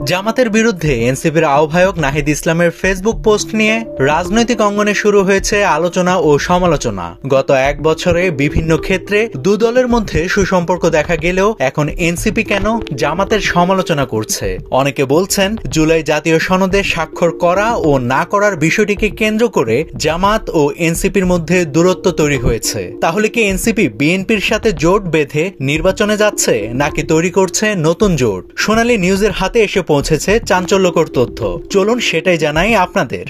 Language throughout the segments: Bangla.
জামাতের বিরুদ্ধে এনসিপির আহ্বায়ক নাহিদ ইসলামের ফেসবুক পোস্ট নিয়ে রাজনৈতিক অঙ্গনে শুরু হয়েছে আলোচনা ও সমালোচনা। গত এক বছরে বিভিন্ন ক্ষেত্রে দু দলের মধ্যে সুসম্পর্ক দেখা গেলেও এখন এনসিপি কেন জামাতের সমালোচনা করছে? অনেকে বলছেন, জুলাই জাতীয় সনদে স্বাক্ষর করা ও না করার বিষয়টিকে কেন্দ্র করে জামাত ও এনসিপির মধ্যে দূরত্ব তৈরি হয়েছে। তাহলে কি এনসিপি বিএনপির সাথে জোট বেঁধে নির্বাচনে যাচ্ছে, নাকি তৈরি করছে নতুন জোট? সোনালী নিউজের হাতে এসে পৌঁছেছে চাঞ্চল্যকর তথ্য। চলুন সেটাই জানাই আপনাদের।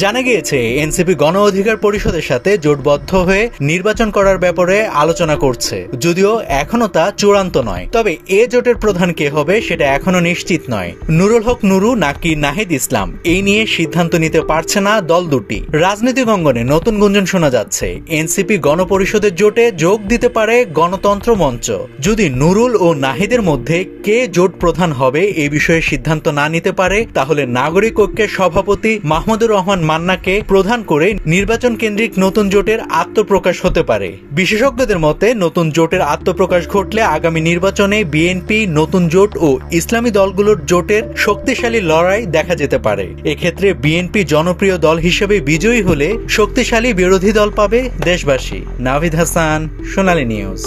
জানা গিয়েছে, এনসিপি গণ অধিকার পরিষদের সাথে জোটবদ্ধ হয়ে নির্বাচন করার ব্যাপারে আলোচনা করছে, যদিও এখনো তা চূড়ান্ত নয়। তবে এ জোটের প্রধান কে হবে সেটা এখনো নিশ্চিত নয়। নুরুল হক নুরু নাকি নাহিদ ইসলাম, এই নিয়ে সিদ্ধান্ত নিতে পারছে না দল দুটি। রাজনৈতিক অঙ্গনে নতুন গুঞ্জন শোনা যাচ্ছে, এনসিপি গণপরিষদের জোটে যোগ দিতে পারে গণতন্ত্র মঞ্চ। যদি নুরুল ও নাহিদের মধ্যে কে জোট প্রধান হবে এ বিষয়ে সিদ্ধান্ত না নিতে পারে, তাহলে নাগরিক ঐক্যের সভাপতি মাহমুদুর রহমান মান্নাকে প্রধান করে নির্বাচন কেন্দ্রিক নতুন জোটের আত্মপ্রকাশ হতে পারে। বিশেষজ্ঞদের মতে, নতুন জোটের আত্মপ্রকাশ ঘটলে আগামী নির্বাচনে বিএনপি, নতুন জোট ও ইসলামী দলগুলোর জোটের শক্তিশালী লড়াই দেখা যেতে পারে। এক্ষেত্রে বিএনপি জনপ্রিয় দল হিসেবে বিজয়ী হলে শক্তিশালী বিরোধী দল পাবে দেশবাসী। নাভিদ হাসান, সোনালী নিউজ।